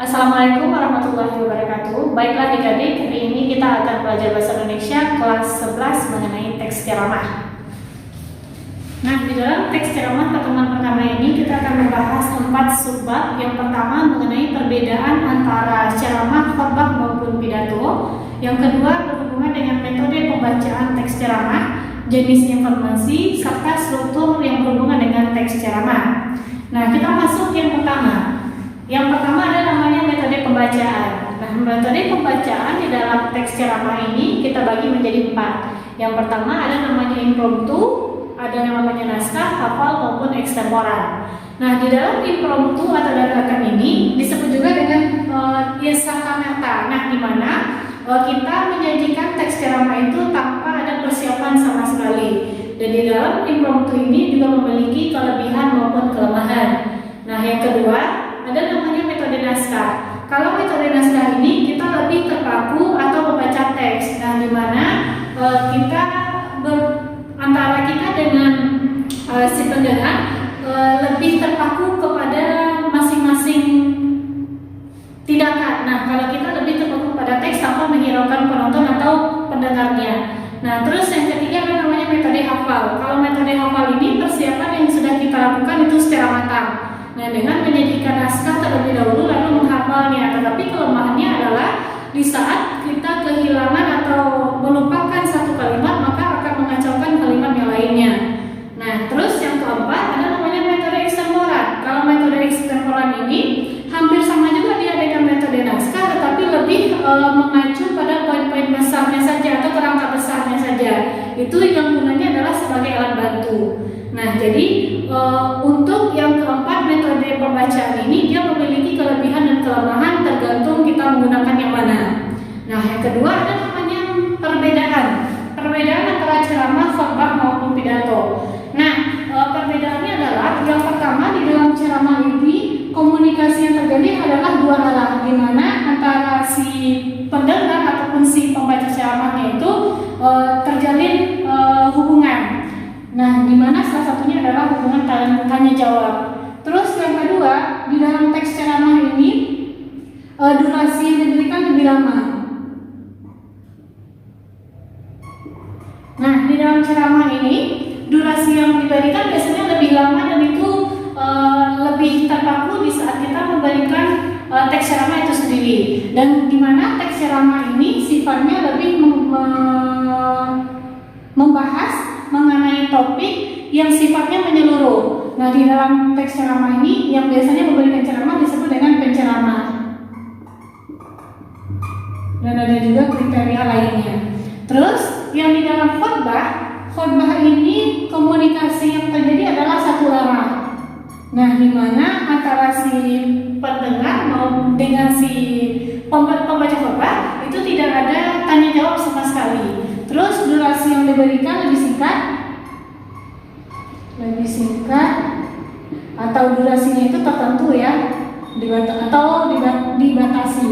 Assalamualaikum warahmatullahi wabarakatuh. Baiklah adik-adik, hari ini kita akan belajar bahasa Indonesia kelas 11 mengenai teks ceramah. Nah, di dalam teks ceramah pertemuan pertama ini kita akan membahas 4 subbab. Yang pertama mengenai perbedaan antara ceramah, khotbah maupun pidato. Yang kedua berhubungan dengan metode pembacaan teks ceramah, jenis informasi, serta struktur yang berhubungan dengan teks ceramah. Nah, kita masuk yang pertama. Yang pertama ada namanya metode pembacaan. Nah, metode pembacaan di dalam teks ceramah ini kita bagi menjadi 4. Yang pertama ada namanya impromptu, ada yang namanya naskah, hafal maupun ekstemoran. Nah, di dalam impromptu atau dadakan ini disebut juga dengan yessakamata. Nah, di mana kita menyajikan teks ceramah itu tanpa ada persiapan sama sekali. Dan di dalam impromptu ini juga memiliki kelebihan maupun kelemahan. Nah, yang kedua ada namanya metode naskah. Kalau metode naskah ini kita lebih terpaku atau membaca teks. Nah, di mana kita antara kita dengan si pendengar lebih terpaku kepada masing-masing tindakan. Nah, kalau kita lebih terpaku pada teks tanpa menghiraukan penonton atau pendengarnya. Nah, terus yang ketiga ada namanya metode hafal. Kalau metode hafal ini persiapan yang sudah kita lakukan itu secara matang. Nah, dengan menyajikan naskah terlebih dahulu lalu menghafalnya. Tetapi kelemahannya adalah di saat kita kehilangan atau melupakan satu kalimat maka akan mengacaukan kalimat yang lainnya. Nah, terus yang keempat ada namanya metode ekstemoran. Kalau metode ekstemoran ini hampir sama juga dia dengan metode naskah, tetapi lebih mengacu pada poin-poin besarnya saja atau kerangka besarnya saja. Itu yang gunanya adalah sebagai alat bantu. Nah, jadi untuk yang keempat metode pembacaan ini dia memiliki kelebihan dan kelemahan tergantung kita menggunakan yang mana. Nah, yang kedua ada namanya perbedaan. Perbedaan antara ceramah, khotbah maupun pidato. Nah, perbedaannya adalah yang pertama di dalam ceramah ini komunikasi yang terjadi adalah dua arah, di mana antara si pendengar ataupun si pembaca ceramahnya itu terjalin hubungan. Nah, di mana salah satunya adalah hubungan tanya jawab. Terus yang kedua, di dalam teks ceramah ini durasi yang diberikan lebih lama. Nah, di dalam ceramah ini durasi yang diberikan biasanya lebih lama dan itu lebih terpaku di saat kita memberikan teks ceramah itu sendiri. Dan di mana teks ceramah ini sifatnya lebih membahas mengenai topik yang sifatnya menyeluruh. Nah, di dalam teks ceramah ini yang biasanya memberikan ceramah disebut dengan penceramah. Dan ada juga kriteria lainnya. Terus yang di dalam khotbah ini komunikasi yang terjadi adalah satu arah. Nah, di mana antara si pendengar mau dengan si pembaca khotbah itu tidak ada tanya jawab sama sekali. Terus durasi yang diberikan lebih singkat atau durasinya itu tertentu ya, dibatasi.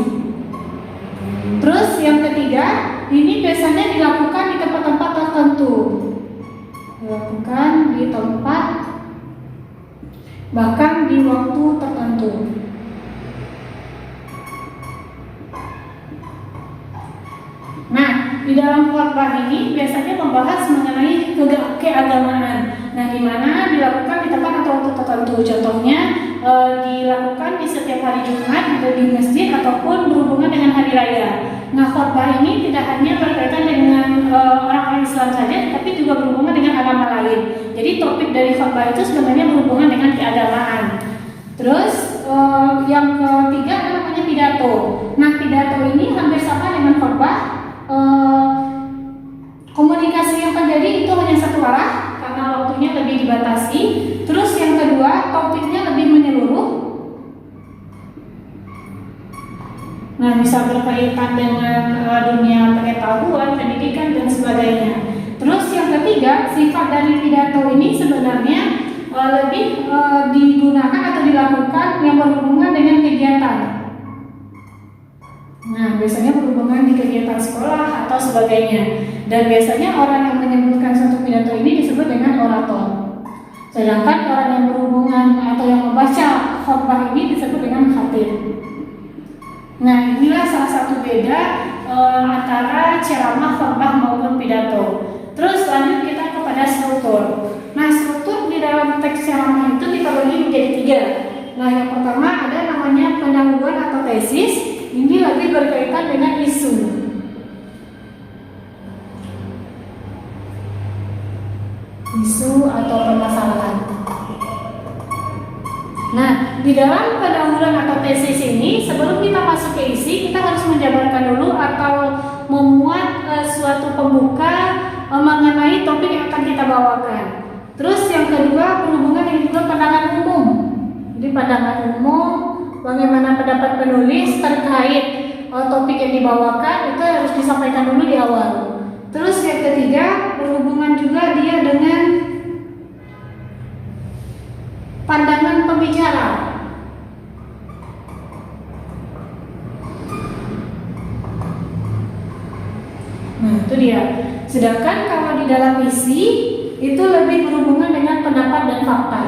Terus yang ketiga, ini biasanya dilakukan di tempat-tempat tertentu. Dilakukan di tempat bahkan di waktu tertentu. Nah, di dalam khotbah ini biasanya membahas mengenai keagamaan. Nah, di mana dilakukan di tempat atau waktu tertentu. Contohnya dilakukan di setiap hari Jumat di masjid ataupun berhubungan dengan hari raya. Nah, khotbah ini tidak hanya berkaitan dengan orang-orang Islam saja, tapi juga berhubungan dengan agama lain. Jadi topik dari khotbah itu sebenarnya berhubungan dengan keagamaan. Terus yang ketiga adalah namanya pidato. Nah, pidato ini hampir sama dengan khotbah. Komunikasi yang terjadi itu hanya satu arah karena waktunya lebih dibatasi. Terus yang kedua, topiknya lebih menyeluruh. Nah, bisa berkaitan dengan dunia pengetahuan, pendidikan dan sebagainya. Terus yang ketiga, sifat dari pidato ini sebenarnya lebih digunakan atau dilakukan yang berhubungan dengan kegiatan. Nah, biasanya berhubungan di kegiatan sekolah atau sebagainya. Dan biasanya orang yang menyebutkan suatu pidato ini disebut dengan orator. Sedangkan orang yang berhubungan atau yang membaca khotbah ini disebut dengan khatib. Nah, inilah salah satu beda antara ceramah, khotbah maupun pidato. Terus lanjut kita kepada struktur. Nah, struktur di dalam teks ceramah itu dibagi menjadi 3. Nah, yang pertama ada namanya pendahuluan atau tesis. Ini lebih berkaitan dengan isu. Isu atau permasalahan. Nah, di dalam pendahuluan atau tesis ini, sebelum kita masuk ke isi, kita harus menjabarkan dulu atau memuat suatu pembuka mengenai topik yang akan kita bawakan. Terus yang kedua berhubungan dengan juga pandangan umum. Jadi pandangan umum, bagaimana pendapat penulis terkait topik yang dibawakan itu harus disampaikan dulu di awal. Terus yang ketiga berhubungan juga dia dengan pandangan pembicara. Nah, itu dia. Sedangkan kalau di dalam isi itu lebih berhubungan dengan pendapat dan fakta.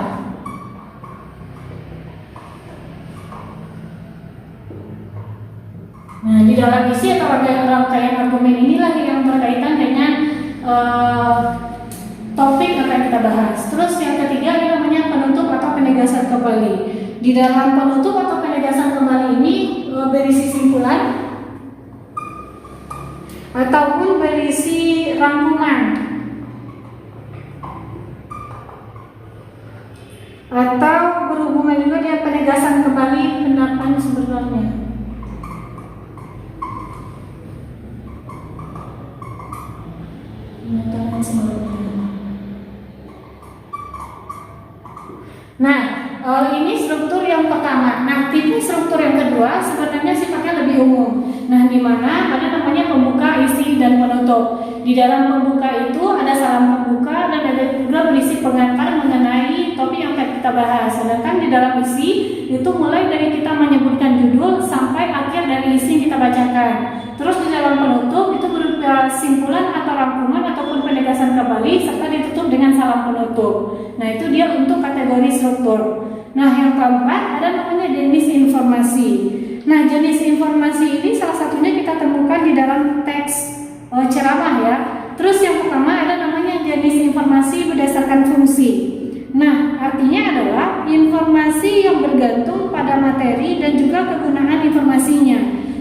Nah, di dalam isi atau rangkaian argumen inilah yang berkaitan dengan topik yang akan kita bahas. Terus yang ketiga ini namanya penutup atau penegasan kembali. Di dalam penutup atau penegasan kembali ini berisi simpulan ataupun berisi rangkuman atau berhubungan juga dengan penegasan kembali pendapat sebenarnya. Nah, ini struktur yang pertama. Nah, tipe struktur yang kedua sebenarnya sifatnya lebih umum. Nah, di mana ada namanya pembuka, isi, dan penutup. Di dalam pembuka itu ada salam pembuka dan ada juga berisi pengantar mengenai topik yang akan kita bahas. Sedangkan di dalam isi itu mulai dari kita menyebutkan judul sampai akhir dari isi yang kita bacakan. Terus di dalam penutup itu berupa simpulan atau rangkuman ataupun penegasan kembali serta ditutup dengan salam penutup. Nah, itu dia untuk kategori struktur. Nah, yang keempat ada namanya jenis informasi. Nah, jenis informasi ini salah satunya kita temukan di dalam teks ceramah ya. Terus yang pertama ada namanya jenis informasi berdasarkan fungsi. Nah, artinya adalah informasi yang bergantung pada materi dan juga kegunaan informasinya.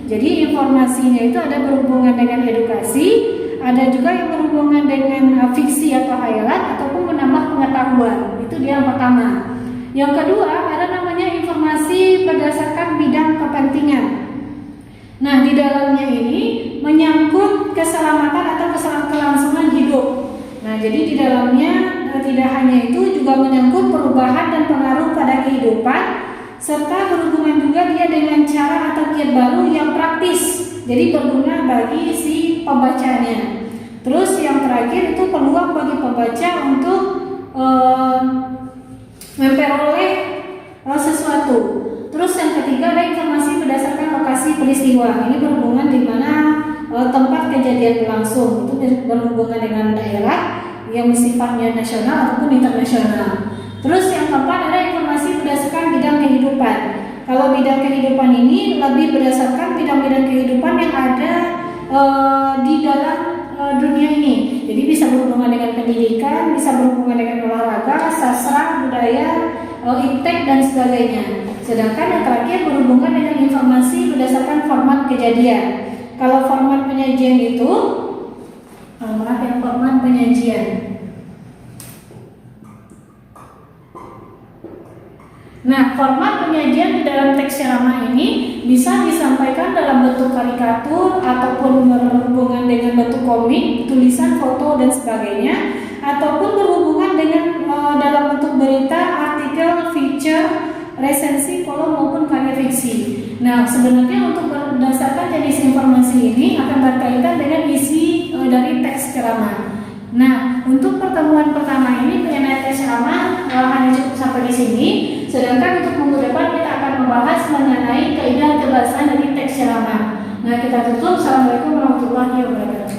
Jadi informasinya itu ada berhubungan dengan edukasi, ada juga yang berhubungan dengan fiksi atau hayalan ataupun menambah pengetahuan. Itu dia yang pertama. Yang kedua ada namanya informasi berdasarkan bidang kepentingan. Nah, di dalamnya ini menyangkut keselamatan atau kelangsungan hidup. Nah, jadi di dalamnya tidak hanya itu juga menyangkut perubahan dan pengaruh pada kehidupan serta berhubungan juga dia dengan cara atau kiat baru yang praktis. Jadi berguna bagi si pembacanya. Terus yang terakhir itu peluang bagi pembaca untuk memperoleh sesuatu. Terus yang ketiga ada informasi berdasarkan lokasi peristiwa. Ini berhubungan di mana tempat kejadian berlangsung. Itu berhubungan dengan daerah yang sifatnya nasional ataupun internasional. Terus yang keempat ada informasi berdasarkan bidang kehidupan. Kalau bidang kehidupan ini lebih berdasarkan bidang-bidang kehidupan yang ada di dalam dunia ini. Jadi bisa berhubungan dengan pendidikan, bisa berhubungan dengan olahraga, sastra, budaya, iptek dan sebagainya. Sedangkan yang terakhir berhubungan dengan informasi berdasarkan format kejadian. Kalau format penyajian itu, format penyajian. Nah, format penyajian di dalam teks ceramah ini bisa disampaikan dalam bentuk karikatur ataupun berhubungan dengan bentuk komik, tulisan, foto dan sebagainya, ataupun berhubungan dengan dalam bentuk berita, artikel, feature, resensi, kolom maupun karya fiksi. Nah, sebenarnya untuk berdasarkan jenis informasi ini akan berkaitan dengan isi dari teks ceramah. Nah, untuk pertemuan pertama ini mengenai teks ceramah hanya cukup sampai di sini. Sedangkan untuk minggu depan kita akan membahas mengenai kaidah kebahasaan dari teks ceramah. Nah, kita tutup. Assalamualaikum warahmatullahi wabarakatuh.